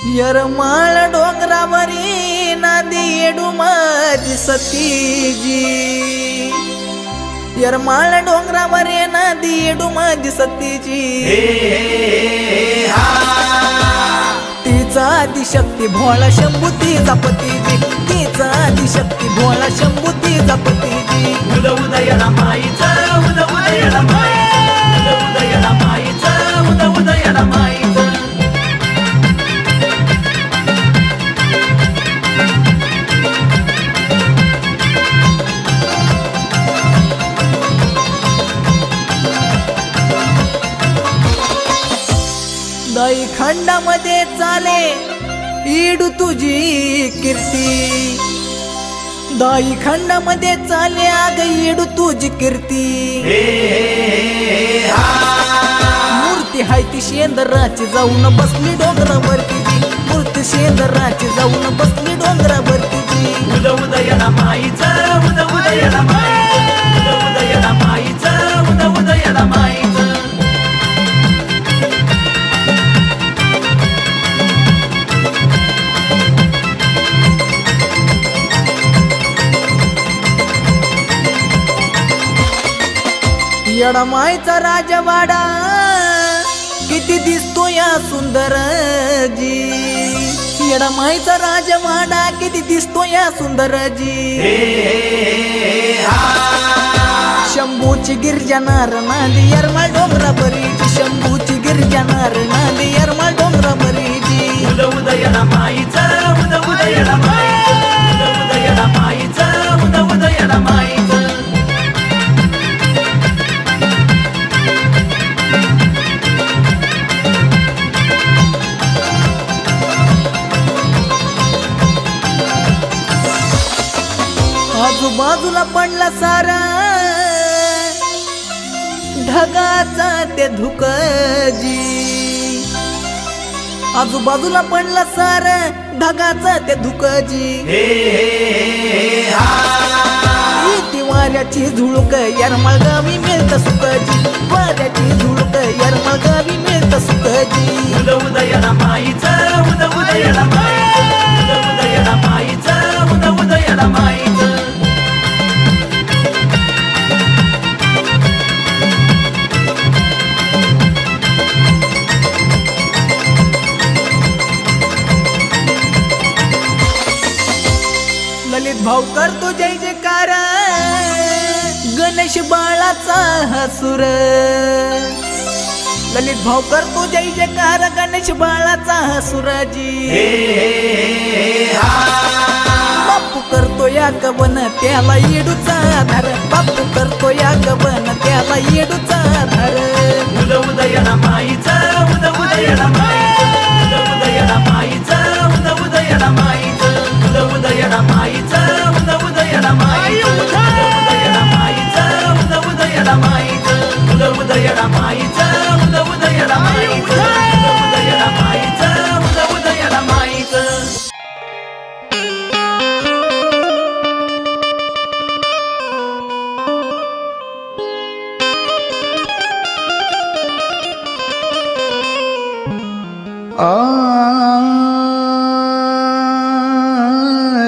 यरमाळ डोंगरावरी नादी येडू माझी सतीजी, यरमाळ डोंगरावरी नादी येडू माझी सतीजी। तिचा आदिशक्ती भोळा शंभू तिचा पतीजी, तिचा आदिशक्ती भोळा शंभू तिचा पतीजी। उद उदयला माईचा, उद उदयला माईचा, उद उदयला माईचा, उद उदयला माईचा। दाई खंडामध्ये चाले ईडू तुझी कीर्ती, दाई खंडामध्ये चाले आग ईडू तुझी कीर्ती। मूर्ती हाय ती शेंदराची जाऊन बसली डोंगरावरती, मूर्ती शेंदराची जाऊन बसली डोंगरावरती। उद उदयला माईचा, उद उदयला माईचा, उद उदयला माईचा, उद उदयला माईचा। येडमाईचा राजवाडा किती दिसतो या सुंदर जी, येडमाईचा राजवाडा किती दिसतो या सुंदर जी। शंभूची गिरजानार नांदी यरमाळ डोंगरावरीची, शंभूची गिरजानार नांदी यरमाळ डोंगरावरीची। उद उदयला माईचा, उद उदयला माईचा, उद उदयला माईचा, उद उदयला माईचा। आजूबाजूला पडला सारा ढगाचा ते धुकजी, आजूबाजूला पडला सारा ढगाचा ते धुकजी। ती वाऱ्याची झुळूक यरमाळ गावी मिळत सुखजी, वाऱ्याची झुळूक यरमाळ गावी मिळत सुखजी। उद उदयला माईचा, उद उदयला माईचा, उद उदयला माईचा, उद उदयला माईचा। ललित भाऊ करतो जय जयकार गणेश बाळाचा हसूर, ललित भाऊ करतो जय जयकार गणेश बाळाचा हसूराजी। बापू करतो या गवन त्याला येडूचा आधार, बापू करतो या गवन त्याला येडूचा आधार। उद उदयला माईचा, उद उदयला माईचा, उद उदयला माईचा, उद उदयला माईचा, उद उदयला माईचा, उद उदयला माईचा, उद उदयला माईचा, उद उदयला माईचा, उद उदयला माईचा, उद उदयला माईचा, उद उदयला माईचा, उद उदयला माईचा।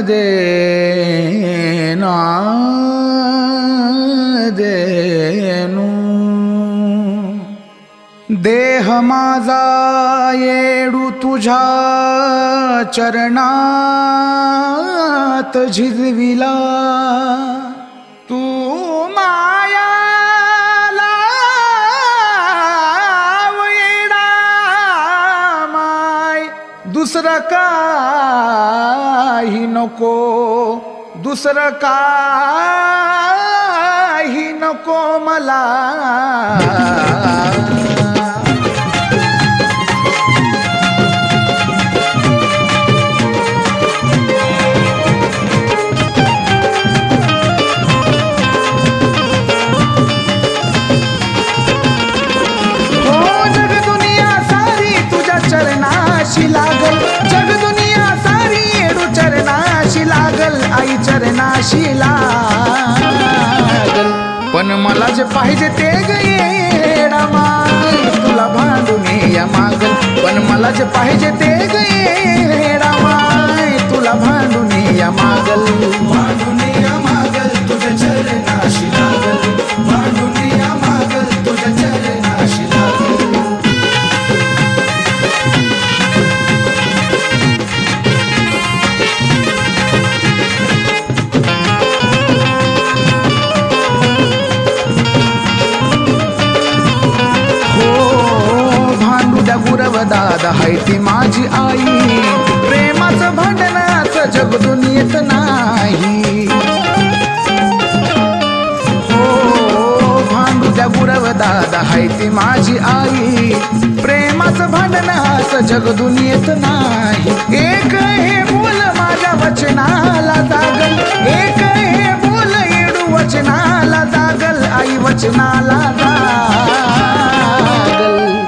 देना देनु देह माझा येडू तुझ्या चरणात झिजविला, तू माया दुसरं काही नको, दुसरं काही नको मला। हो जग दुनिया सारी तुझ्या चरणाशी लागल, जग दुनिया सारी येडू चरणाशी लागल, आई चरणाशी लागल। पण मला जे पाहिजे ते ग येडा माय तुला भांडून या मागल, पण मला मला जे पाहिजे ते गे रामाय तुला भांडून या मागल भांडून या मागल तुझ्या चरणाशी लागल भांडून या मागल तुझ्या चरणाशी लागल गुरव दादा हाय ती माझी आई प्रेमाचं भांडणाचं जग दुनियेत नाही हो भांडू द्या गुरव दादा हाय ती माझी आई प्रेमाचं भांडणाचं जग दुनियेत नाही एक हे बोल माझ्या वचनाला जागल एक हे बोल येडू वचनाला जागल आई वचनाला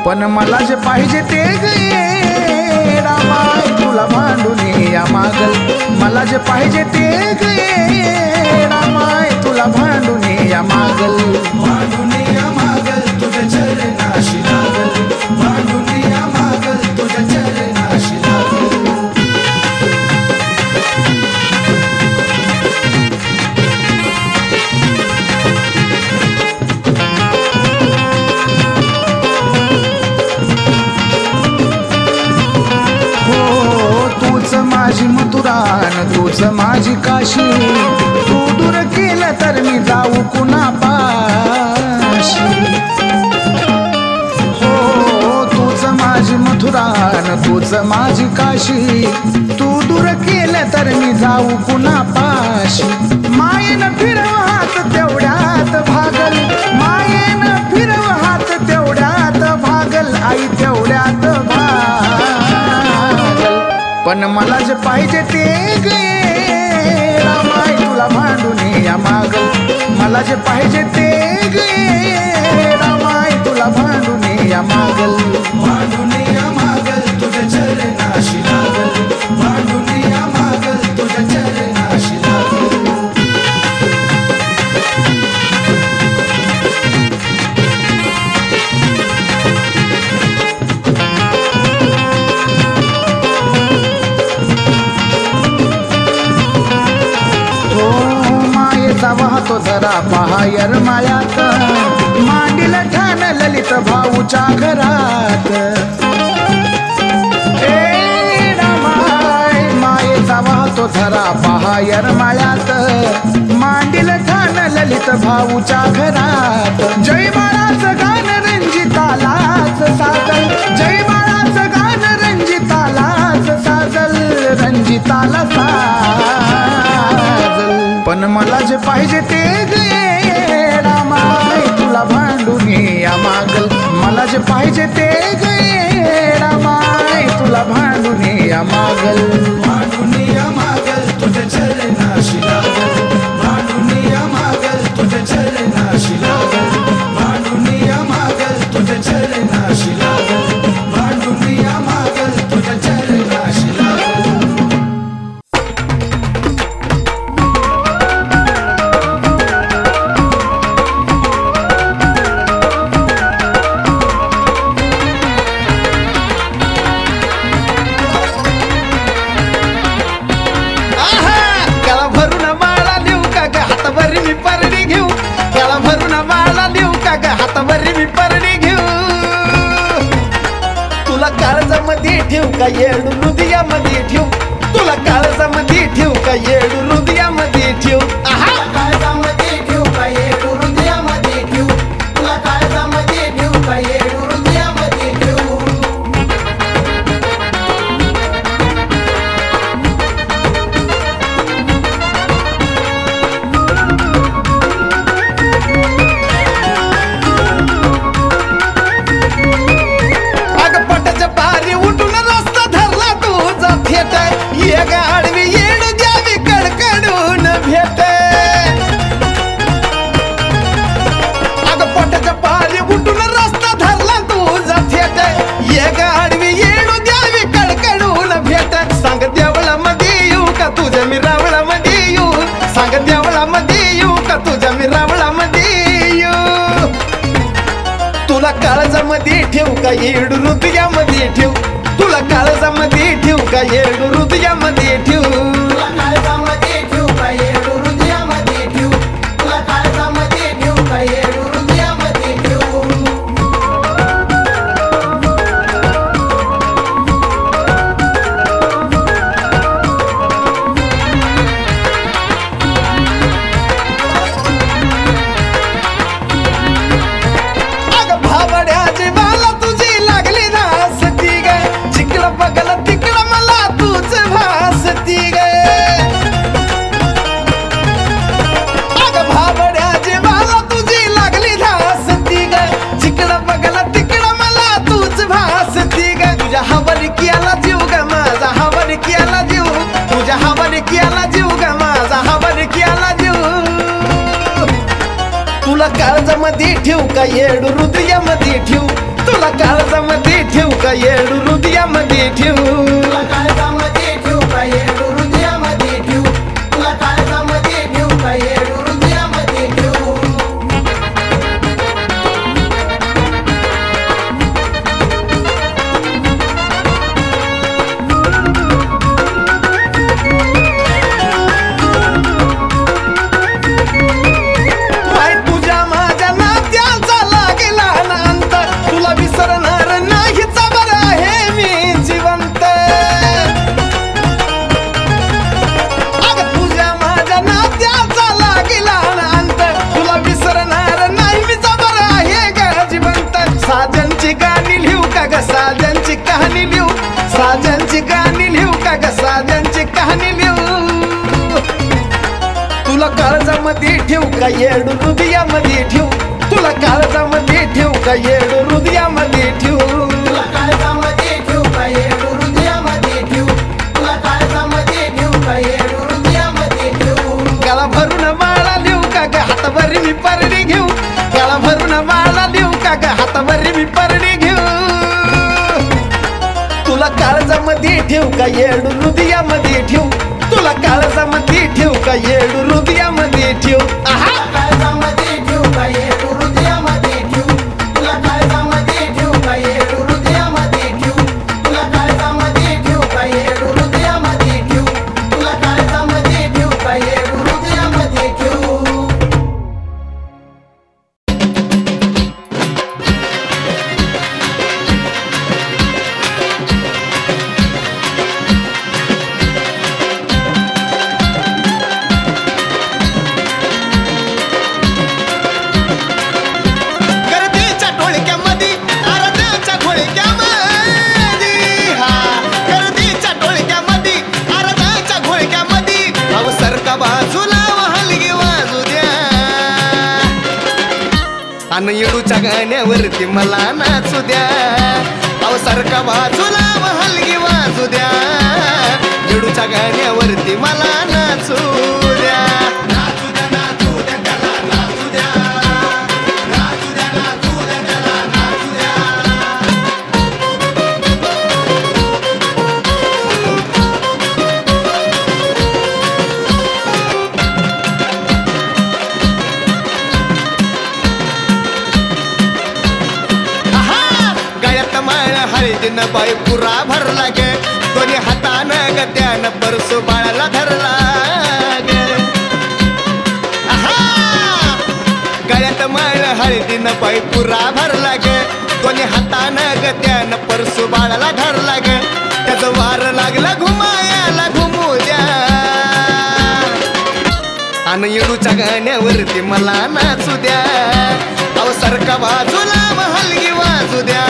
पण मला जे पाहिजे ते गे रामाय तुला भांडून या मागल मला जे पाहिजे ते गे रामाय तुला भांडून या मागल भांडून या मागल तुझ्या चरणाशी लागल भांडून या मागल तुझ्या चरणाशी लागल माझी मथुरान तूच माझी काशी तू दूर केलं तर मी जाऊ कुणा पाशी हो तूच माझी मथुरान तूच माझी काशी तू दूर केलं तर मी जाऊ कुणा पाशी मायेन फिरव हात तेवढ्यात भागल मायेन फिरव हात तेवढ्यात भागल आई तेवढ्यात पण मला जे पाहिजे ते गे रामाय तुला भांडून या मागल मला जे पाहिजे ते गे रामाय तुला भांडून या मागल भांडून या मागल तुझ्या चरणाशी लागल भांडून या मागल तुझ्या चरणाशी लागल वाहतो जरा पहायर मायात मांडील ठाण ललित भाऊच्या घरात रामाय मायेचा वाहतो जरा पहायर मायात मांडील ठाण ललित भाऊच्या घरात जय बाळाचं गाण रंजितालाच साजल जय बाळाचं गाण रंजितालाच साजल रंजिताला पण मला जे पाहिजे ते गे रामाय तुला भांडून या मागल मला जे पाहिजे ते गे रामाय तुला भांडून या मागल भांडून या मागल तुझ्या चरणाशी लागल भांडून या मागल तुझ्या चरणाशी लागल भांडून या मागल तुझ्या चरणाशी लागल भांडून या मागल तुझ्या चरणाशी लागल ठेवू का येडू हृदयामध्ये ठेवू तुला काळजामध्ये ठेवू का येडू हृदयामध्ये ठेवू काळजामध्ये ठेवू का येडू हृदयामध्ये ठेवू तुला काळजामध्ये ठेवू का येडू हृदयामध्ये ठेवू काळजामध्ये ठेवू का येडू हृदयामध्ये ठेवू तुला का येडू हृदयामध्ये ठेवू तुला काळजामध्ये ठेवू का येडू हृदयामध्ये ठेवू तुला काळजामध्ये ठेवू का येडू हृदयामध्ये ठेवू तुला काळजामध्ये ठेवू का येडू हृदयामध्ये ठेवू साजनची कहाणी लिहू साजनची गाणी लिहू का ग साजनची कहाणी लिहू तुला काळजामध्ये ठेवू का येडू हृदयामध्ये ठेवू तुला काळजामध्ये ठेवू का येडू हृदयामध्ये ठेवू तुला काळजामध्ये ठेवू का येडू हृदयामध्ये ठेवू तुला काळजामध्ये ठेवू का येडू हृदयामध्ये ठेवू गळा भरून माळा लिहू का ग हातावरी मी परडी घेऊ गळा भरून माळा लिहू का ग हातावरी मी परडी घेऊ तुला काळजामध्ये ठेवू का येडू हृदयामध्ये ठेवू तुला काळजामध्ये ठेवू का येडू हृदयामध्ये ठेवू काळजामध्ये ठेवू का येडू हृदयामध्ये ठेवू तुला काळजामध्ये ठेवू का येडू हृदयामध्ये ठेवू तुला काळजामध्ये ठेवू का येडू हृदयामध्ये ठेवू तुला काळजामध्ये ठेवू का येडू हृदयामध्ये ठेवू अन येडूच्या गाण्यावरती मला नाचू द्या अवसारखा बाजूला हलगी वाजू द्या येडूच्या गाण्यावरती मला नाचू द्या नाचू द्या नाचू द्या त्याला नाचू द्या नाचू द्या नाचू द्या त्याला नाचू द्या हळदीनं बाई पुरा भरला ग दोन्ही हातानं ग त्यानं परसू बाळाला धरला ग गळ्यात माळ हळदीनं बाई पुरा भरला ग दोन्ही हातानं ग त्यानं परसू बाळाला धरला ग त्याचं वार लागला घुमायाला घुमू द्या आणि येडूच्या गाण्यावरती मला नाचू द्या अवसारखा बाजूला हलगी वाजू द्या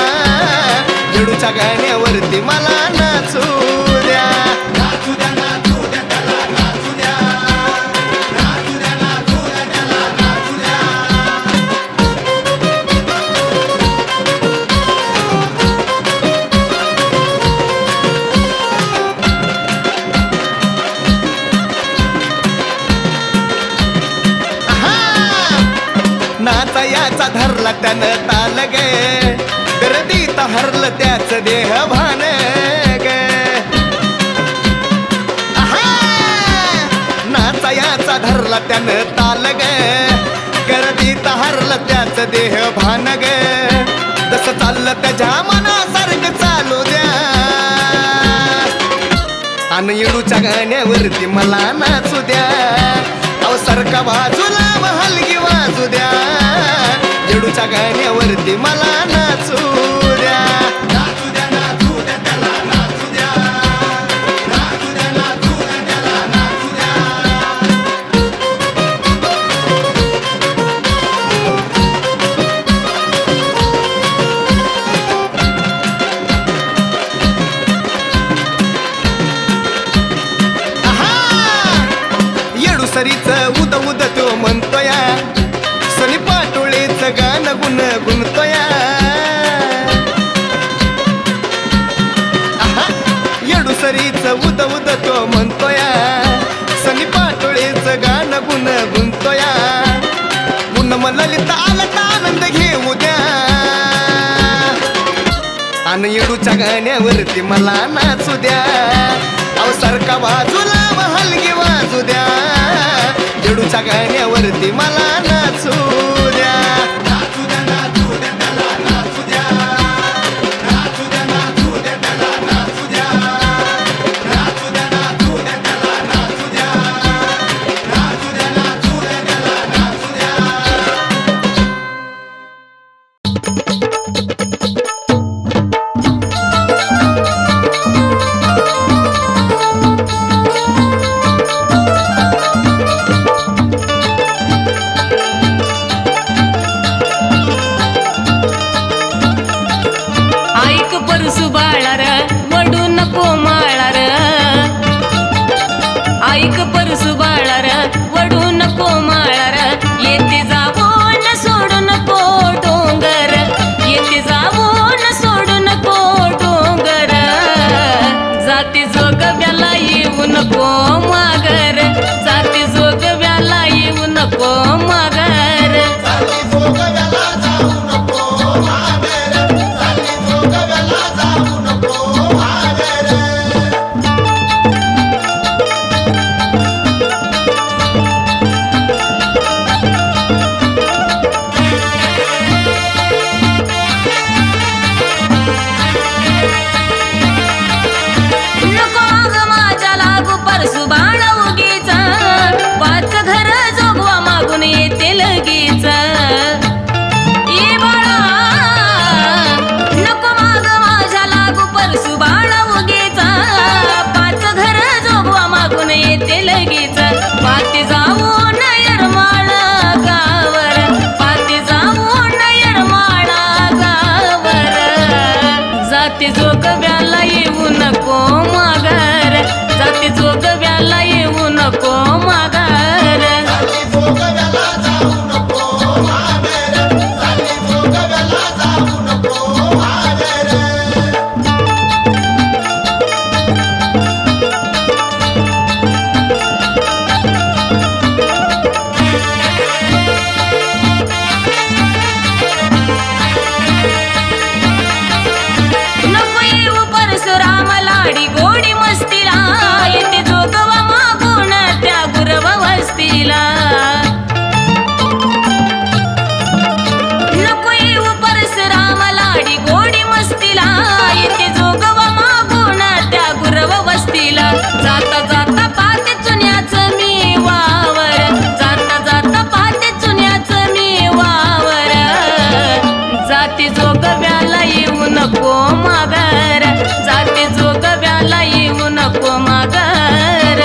येडूच्या गाण्यावरती मला नाचू द्या नाचू द्या नाचू द्या त्याला नाचू द्या नाचू द्या नाचू द्या त्याला नाचू द्या नाचा याचा धरला त्यानं ताल गे गर्दीत हरलं त्याच देह भान ग नाचा याचा धरला त्यानं ताल ग गर्दीत हरलं त्याच देह भान ग जसं चाललं त्याच्या मनासारखं चालू द्या आणि येडूच्या गाण्यावरती मला नाचू द्या अवसारखा बाजूला हलगी वाजू द्या येडूच्या गाण्यावरती मला नाचू द्या नाचू द्या नाचू द्या त्याला नाचू द्या नाचू द्या नाचू द्या त्याला नाचू द्या येडूसरीच उद उद तो म्हणतोया सनी पाटोळेच गाणं गुण गुणतोया अन येडूच्या गाण्यावरती मला नाचू द्या, अहो सारखा बाजूला हलगी वाजू द्या, येडूच्या गाण्यावरती मला नाचू द्या. ऐक परसू बाळार वडू नको माळार, येते जाऊन सोडू नको डोंगर, येते जाऊन सोडू नको डोंगर, जाती जोगव्याला येऊ नको मागर, जाती जोगव्याला येऊ नको मागर. पाती जाऊन येरमाळ गावर, पाती जाऊन येरमाळ गावर, जाती जोगव्याला येऊ नको मागर, जाती जोगव्याला येऊ नको मागर. गोडी मस्तीला येते जोगवा मागून त्या गुरव वस्तीला, नको येऊ परशुराम लाडी गोडी मस्तीला, येते जोगवा मागून त्या गुरव वस्तीला, जाता जाता पाहते चुन्याचं मी वावर, जाता जाता पाहते चुन्याचं मी वावर, जाती जोगव्याला येऊ नको मागर, जाती जोगव्याला येऊ नको मागर.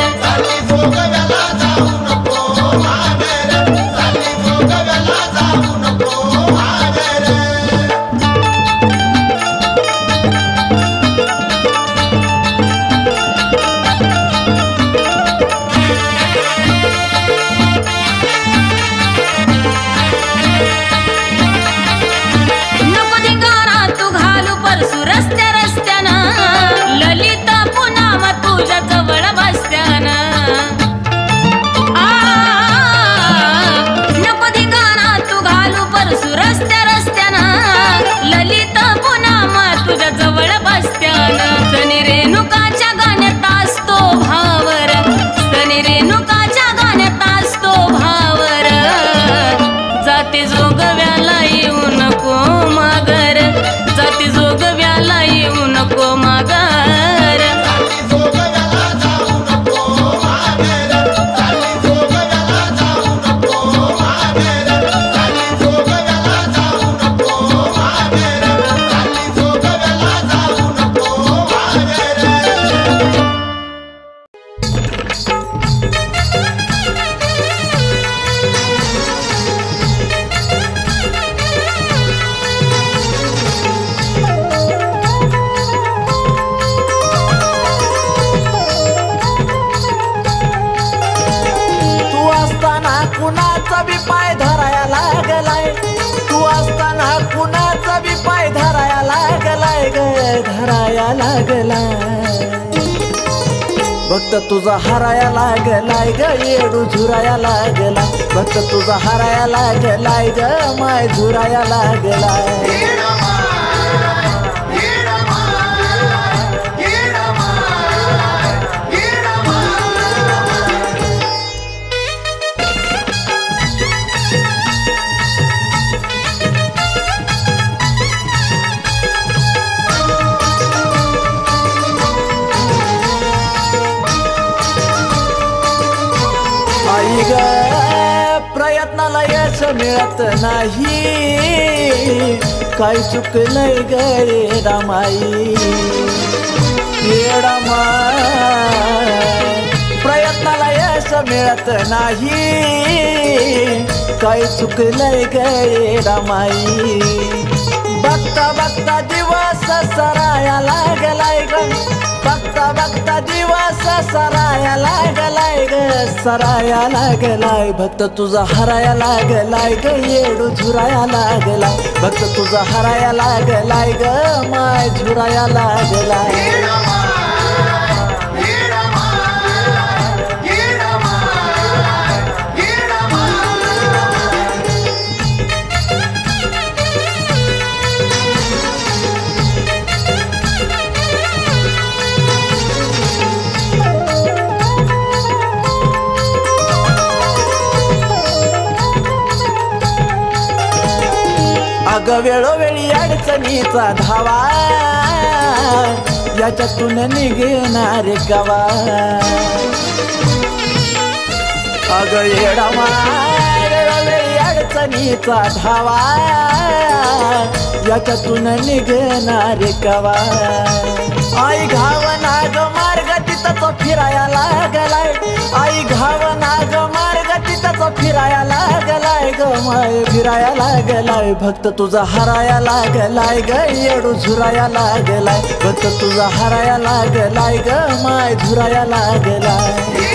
नको धिंगाणा तू घालू परसू रस्त्या रस्त्यानं, ललिता पुन्हा तुझ्या जवळ बसत्यानं, नको धिंगाणा तू घालू परसू रस्त्या रस्त्यानं, ललिता पुन्हा तुझ्या जवळ बसत्यानं, सनी रेणुकाच्या गाण्यात असतो भावर, सनी रेणुकाच्या गाण्यात असतो भावर, जाती जोगव्याला येऊ नको मागर, जाती जोगव्याला येऊ नको मागर. कुणाचा बी पाय धराया लागलाय, तू असताना कुणाचा बी पाय धराया लागलाय ग, धराया लागलाय. भक्त तुझा हराया लागलाय ग, येडू झुराया लागलाय, भक्त तुझा हराया लागलाय ग, माय झुराया लागलाय. मिळत नाही काय चुकलंय गे रामाई येडामाई प्रयत्नाला यश मिळत नाही काय चुकलंय गे रामाई बघता बघता दिवस सराया लागलाय ग बघता बघता दिवस सराया लागलाय ग सराया लागलाय भक्त तुझा हराया लागलाय ग येडू झुराया लागलाय भक्त तुझा हराया लागलाय ग माय झुराया लागलाय अग वेळोवेळी अडचणीचा धावा याच्यातून निघणार गावा अग येडामा वेळोवेळी अडचणीचा धावा याच्यातून निघणार गावा आई घावना ग मार्ग तिथंच फिराया लागलाय आई घावना ग मार्ग तिथंच फिराया लागलाय ग माय फिराया लागलाय भक्त तुझा हराया लागलाय ग येडू झुराया लागलाय भक्त तुझा हराया लागलाय ग माय झुराया लागलाय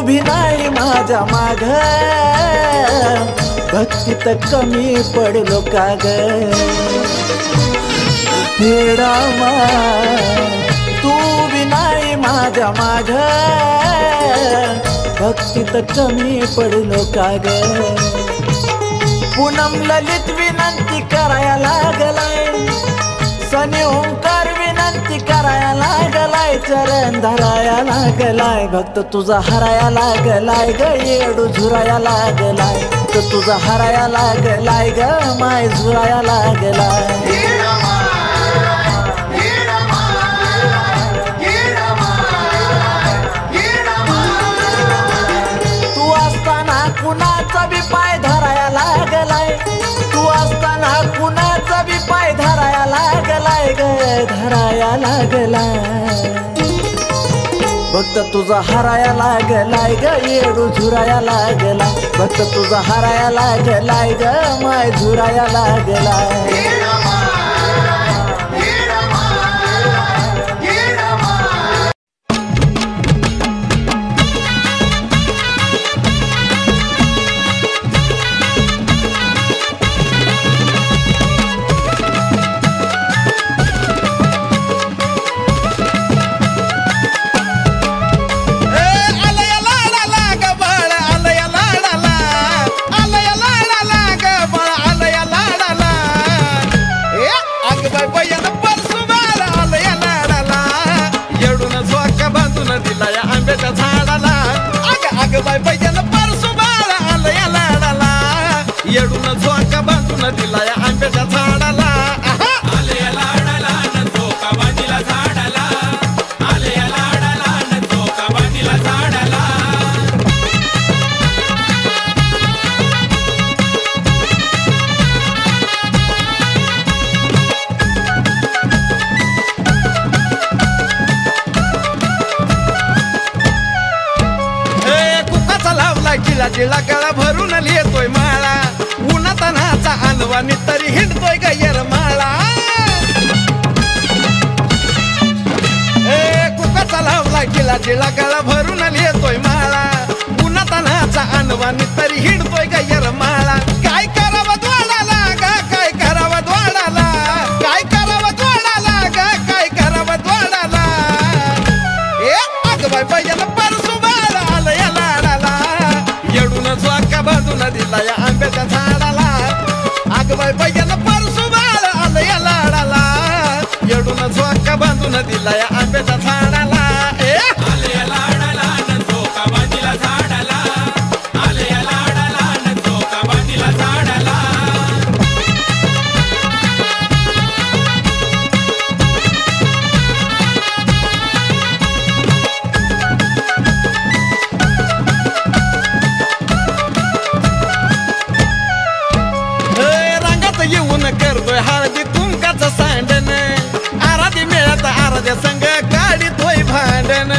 भी नाही माझ्या माग भक्तीत कमी पडलो का ग हेडामा तू भी नाही माझ्या माग भक्तीत कमी पडलो का ग पूनम ललित विनंती कराया लागलाय सनी ओंकार विनंती कराया लागलाय चरण धराया लागलाय भक्त तुझा हराया लागलाय ग येडू झुराया लागलाय भक्त तुझा हराया लागलाय ग माय झुराया लागलाय तू असताना कुणाचा बी पाय धराया लागलाय तू असताना कुणाचा बी पाय धराया लागलाय ग धराया लागलाय भक्त तुझा हराया लागलाय ग येडू झुराया लागलाय भक्त तुझा हराया लागलाय ग माय झुराया लागलाय दिलाय आंब्याच्या झाडाला आलया लाडाला न झोका बांधीला झाडाला आलया लाडाला न झोका बांधीला झाडाला कुकाचा लावलाय जिला जिला गळा भरून लिहितोय माळा उन्हातानाचा अनवानी तरी हिंडतोय गैर माळा कुकाचा लावलाय जिला जिला गळा भरून लिहितोय माळा उन्हातानाचा अनवानी तरी हिंडतोय गैर माळा काय करावं द्वाडाला ग काय करावं द्वाडाला काय करावं द्वाडाला ग काय करावं द्वाडाला अग बाय बायला परसू बाळा आलं या लाडाला येडून झोका बांधून दिला या आंब्याच्या झाडाला अग बाय बायला परसू बाळा आलं या लाडाला बांधून दिलाय आंब्याच्या झाडाला आले या लाडाला झोका बांधीला झाडाला आले या लाडाला झोका बांधीला झाडाला रंगात येऊन करतोय हळदी कुंकाचं सांडण आराधी मिळत आराध्या संग काढितोय भांडण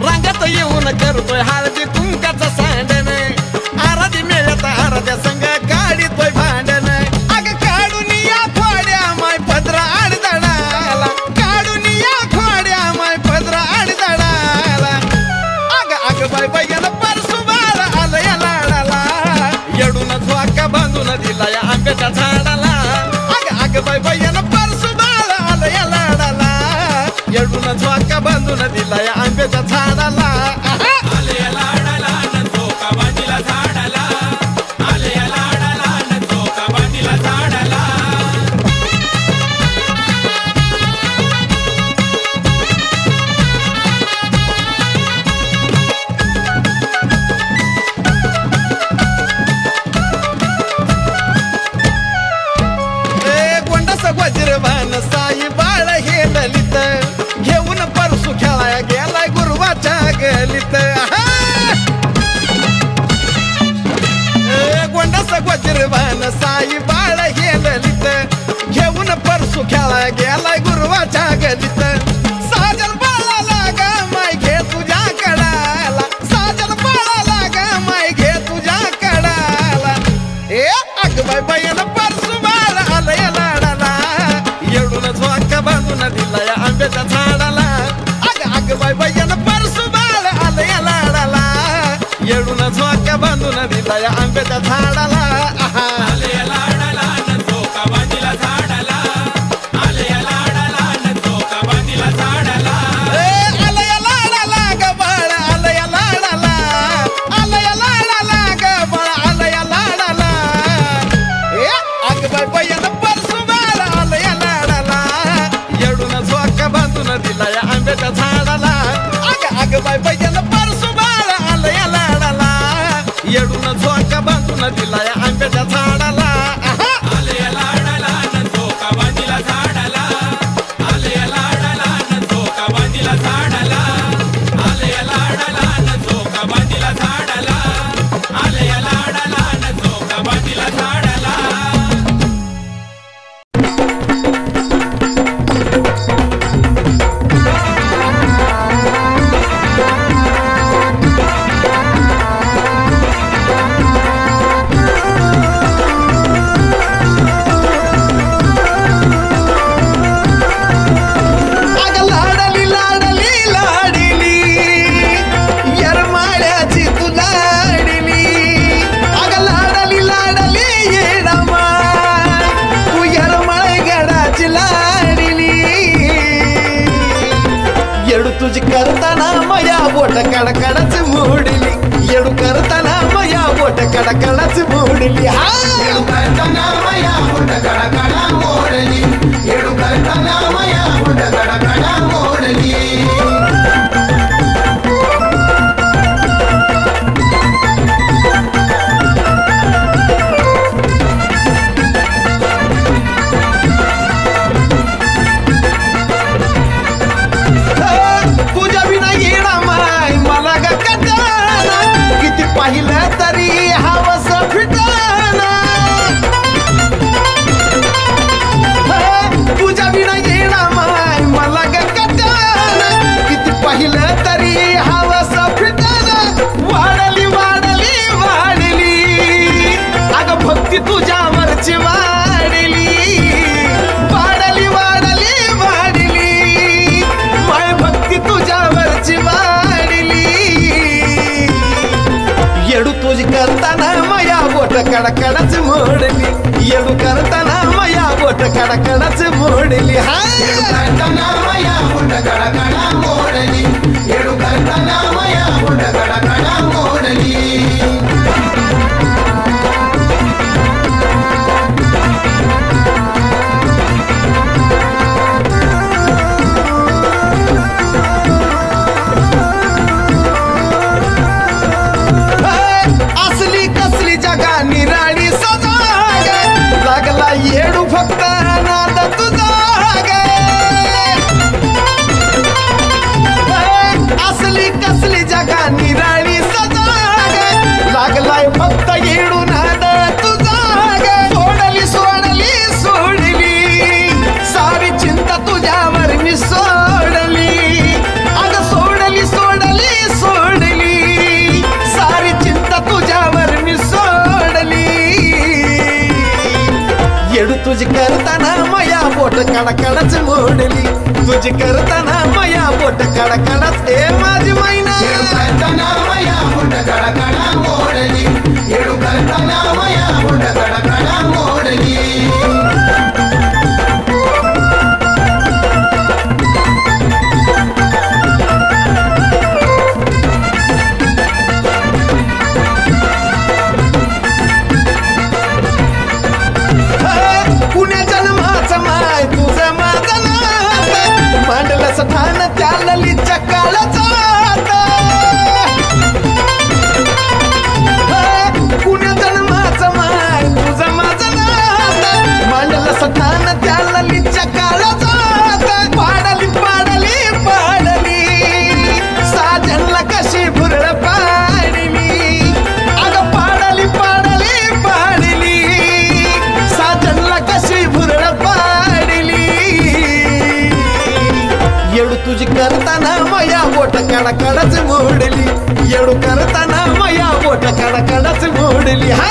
रंगात येऊन करतोय हळदी कुंकाचं सांडण आराधी मिळत आराध्या संग काढितोय भांडण अग काढून या खोड्या माय पदरा आडदडाला काढून या खोड्या माय पदरा आडदडाला अग अग बाय बाय परसुबार आलं या लाडाला येडून झोका बांधून दिला या आंब्याच्या झाडाला अग अग बाय बाय परसुबार आलं या लाडाला येडून झोका बांधून दिला या आंब्याच्या झाडाला आले या लाडाला झोका बांधीला झाडाला आले या लाडाला झोका बांधीला झाडाला वज्रवान साई बाळ हे ललित घेऊन परसू खेळाया गेलाय गुरुवाच्या गलीत गोंडास वज्रवान साई बाळ हे ललित घेऊन परसू खेळाया गेलाय गुरुवाच्या गलीत साजन बाळा लागा माय घे तुझ्या कडाला साजन बाळा लागा माय घे तुझ्या कडाला अग बाय बायन परसू बाळ आलं या लाडाला येडून झोका बांधून दिलाय आंब्याच्या झाडाला अग अग बाय बायन परसू बाळ आलं या लाडाला येडून झोका बांधून दिलाय आंब्याच्या झाडाला आले या लाडाला झोका बांधीला झाडाला आले या लाडाला झोका बांधीला झाडाला आलं या लाडाला ग बाळ आलं या लाडाला आलं या लाडाला ग बाळ आलं या लाडाला अग बाय बायन परसू बाळ आलं या लाडाला येडून झोका बांधून दिलाय आंब्याच्या झाडाला अग बाय बायन परसू बाळ आलं या लाडाला येडून झोका बांधून दिलाय आंब्याच्या झाडाला आले या लाडाला झोका बांधीला झाडाला आले या लाडाला झोका बांधीला झाडाला आले या लाडाला झोका बांधीला झाडाला आले या लाडाला झोका बांधीला झाडाला अग लाडली लाडली लाडली यरमाळ्याची तू लाडली अग लाडली लाडली येडमा तू यरमाळ गडाची लाडली येडू तुझी करताना मया बोट कडकडच मोडली येडू करताना मया बोट कडकडच मोडली येडू करताना मया मुंड कडकडा मोडली येडू करताना मया मुंड कडकडा मोडली तुझ्या विना येणा माय मला ग कटाना किती पाहिलं तरी हवस फिटाना तुझ्या विना येणा माय मला ग कटाना किती पाहिलं तरी हवस फिटाना वाढली वाढली वाढली अग भक्ती तुझ्यावरची वाढली वाढली वाढली वाढली माय भक्ती तुझ्यावरची वाढली येडू तुझी करताना मया बोट कडकडच मोडली येडू करताना मया बोट कडकडच मोडली येडू करताना मया मुंड कडकडा मोडली येडू करताना मया मुंड कडकडा मोडली बोट कडकडच मोडली तुझी करताना मया बोट कडकडच ए माझी मैना करताना मया बोट कडकडा मोडली येडू करताना मया बोट कडकडा मोडली स्थान त्या ललितच्या काळाचा पुण्या जन्माचं माय तुझं माझं नातं मांडलं स्थान त्या ललितच्या काळाचा पाडली पाडली पाडली साजनला कशी भुरळ पाडली अगं पाडली पाडली पाडली साजनला कशी भुरळ पाडली येडू तुझी करताना मया बोट कडकडच मोडली येडू करताना मया बोट कडकडच मोडली हा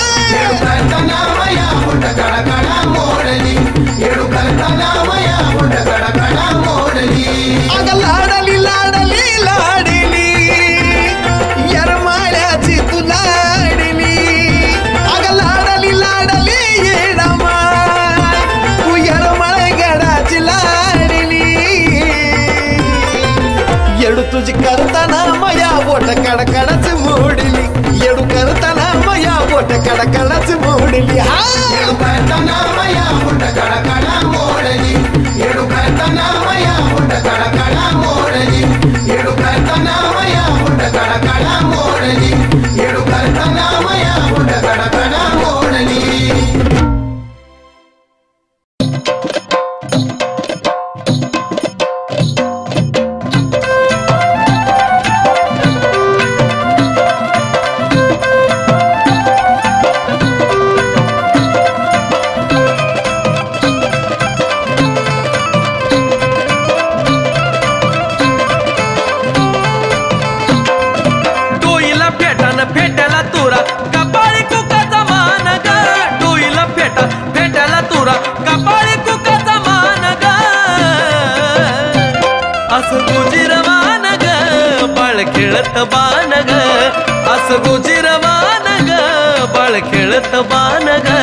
करताना मया बोट कडकडा मोडली येडू करताना मया बोट कडकडा मोडली अगं लाडली लाडली लाडली यरमाळ्याची तू लाडली अगं लाडली लाडली येडमाळ तू यरमाळ गडाची लाडली येडू तुझी करताना मया बोट कडकडच मोडली येडू करताना मया बोट कडकडच मोडली हा करताना मया बोट कडकडा मोडली येडू करताना मया बोट कडकडा मोडली येडू करताना मया बोट कडकडा मोडली येडू करताना मया बोट कडकडा मोडली खेळत बाण ग असं गोजीरवान ग बाळ खेळत बाण ग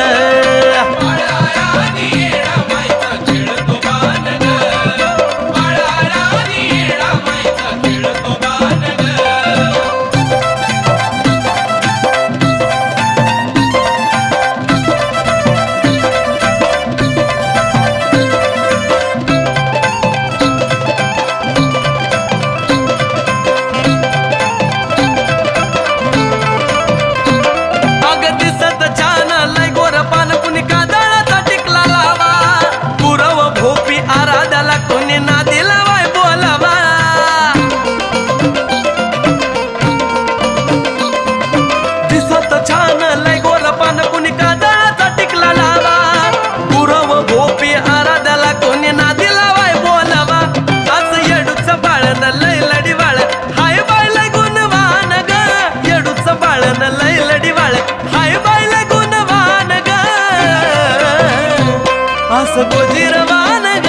गोजीरवान ग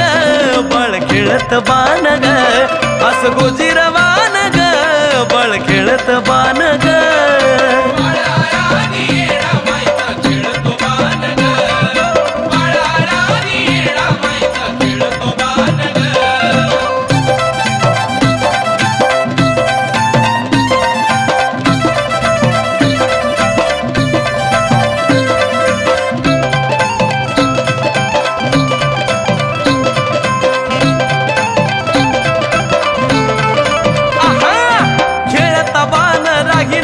बळ खेळत बाण ग असं गोजीरवान ग बळ खेळत बाण ग रागी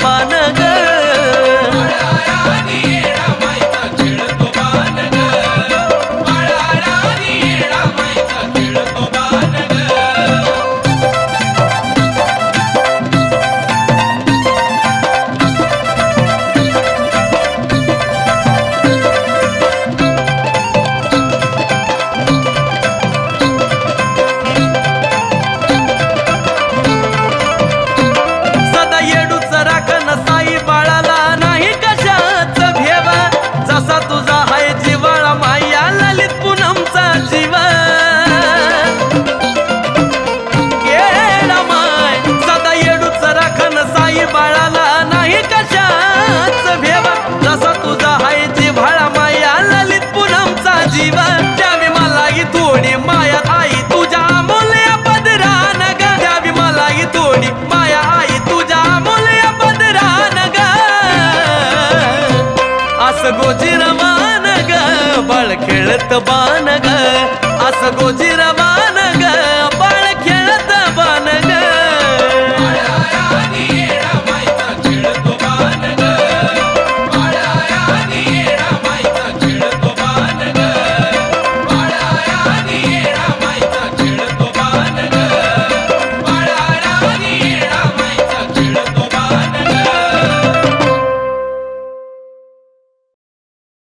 बाण ग गोजीरवान ग बाळ खेळत बाण ग असं गोजीरवान